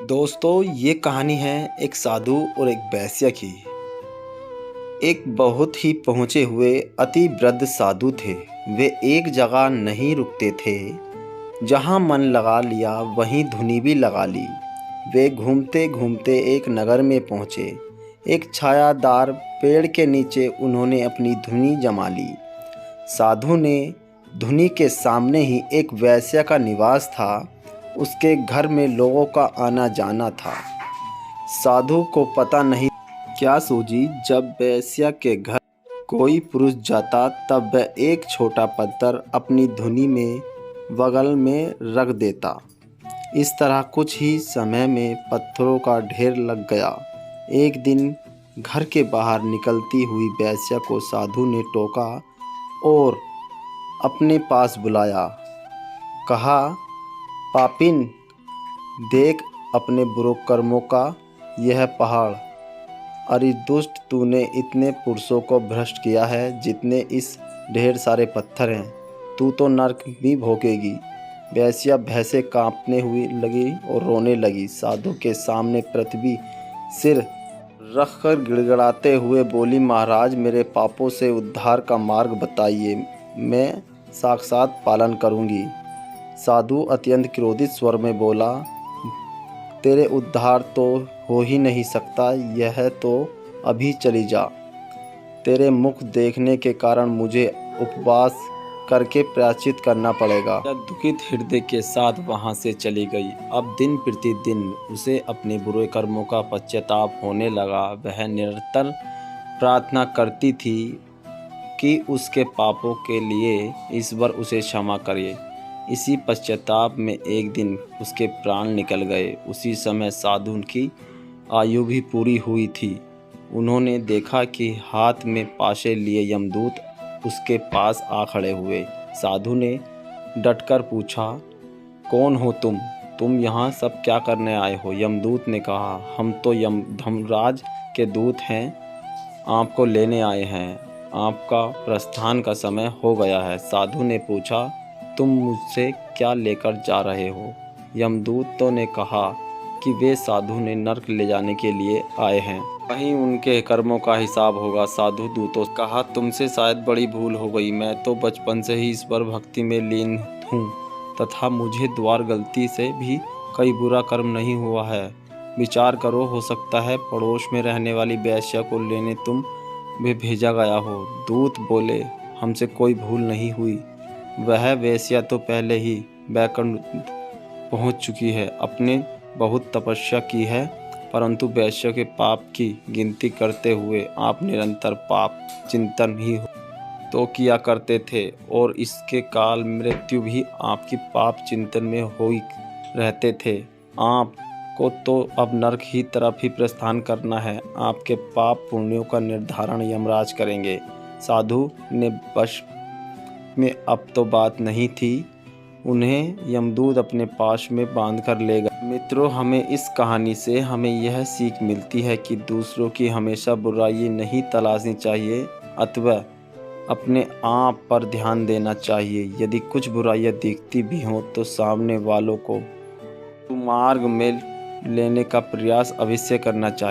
दोस्तों, ये कहानी है एक साधु और एक वेश्या की। एक बहुत ही पहुँचे हुए अति वृद्ध साधु थे। वे एक जगह नहीं रुकते थे। जहाँ मन लगा लिया वहीं धुनी भी लगा ली। वे घूमते घूमते एक नगर में पहुँचे। एक छायादार पेड़ के नीचे उन्होंने अपनी धुनी जमा ली। साधु ने धुनी के सामने ही एक वेश्या का निवास था। उसके घर में लोगों का आना जाना था। साधु को पता नहीं क्या सूझी, जब वेश्या के घर कोई पुरुष जाता तब वह एक छोटा पत्थर अपनी धुनी में बगल में रख देता। इस तरह कुछ ही समय में पत्थरों का ढेर लग गया। एक दिन घर के बाहर निकलती हुई वेश्या को साधु ने टोका और अपने पास बुलाया। कहा, पापिन, देख अपने बुरे कर्मों का यह पहाड़। अरे दुष्ट, तूने इतने पुरुषों को भ्रष्ट किया है जितने इस ढेर सारे पत्थर हैं। तू तो नरक भी भोगेगी। वेश्या भय से कांपने हुई लगी और रोने लगी। साधु के सामने पृथ्वी सिर रखकर गिड़गिड़ाते हुए बोली, महाराज, मेरे पापों से उद्धार का मार्ग बताइए, मैं साक्षात पालन करूंगी। साधु अत्यंत क्रोधित स्वर में बोला, तेरे उद्धार तो हो ही नहीं सकता, यह तो अभी चली जा। तेरे मुख देखने के कारण मुझे उपवास करके प्रायश्चित करना पड़ेगा। दुखित हृदय के साथ वहां से चली गई। अब दिन प्रतिदिन उसे अपने बुरे कर्मों का पश्चाताप होने लगा। वह निरंतर प्रार्थना करती थी कि उसके पापों के लिए ईश्वर उसे क्षमा करे। इसी पश्चाताप में एक दिन उसके प्राण निकल गए। उसी समय साधु की आयु भी पूरी हुई थी। उन्होंने देखा कि हाथ में पाशे लिए यमदूत उसके पास आ खड़े हुए। साधु ने डटकर पूछा, कौन हो तुम यहाँ सब क्या करने आए हो? यमदूत ने कहा, हम तो धर्मराज के दूत हैं, आपको लेने आए हैं। आपका प्रस्थान का समय हो गया है। साधु ने पूछा, तुम मुझसे क्या लेकर जा रहे हो? यमदूतों ने कहा कि वे साधु ने नरक ले जाने के लिए आए हैं, वहीं उनके कर्मों का हिसाब होगा। साधु दूतों कहा, तुमसे शायद बड़ी भूल हो गई। मैं तो बचपन से ही ईश्वर भक्ति में लीन हूँ तथा मुझे द्वार गलती से भी कोई बुरा कर्म नहीं हुआ है। विचार करो, हो सकता है पड़ोस में रहने वाली वेश्या को लेने तुम भी भेजा गया हो। दूत बोले, हमसे कोई भूल नहीं हुई। वह वेश्या तो पहले ही बैकुंठ पहुंच चुकी है। अपने बहुत तपस्या की है, परंतु वेश्या के पाप की गिनती करते हुए आप निरंतर पाप चिंतन ही तो किया करते थे और इसके काल मृत्यु भी आपकी पाप चिंतन में हो रहते थे। आपको तो अब नरक ही तरफ ही प्रस्थान करना है। आपके पाप पुण्यों का निर्धारण यमराज करेंगे। साधु ने बस में अब तो बात नहीं थी। उन्हें यमदूत अपने पास में बांध कर ले गए। मित्रों, हमें इस कहानी से हमें यह सीख मिलती है कि दूसरों की हमेशा बुराई नहीं तलाशनी चाहिए, अथवा अपने आप पर ध्यान देना चाहिए। यदि कुछ बुराइयां दिखती भी हों तो सामने वालों को मार्ग में लेने का प्रयास अवश्य करना चाहिए।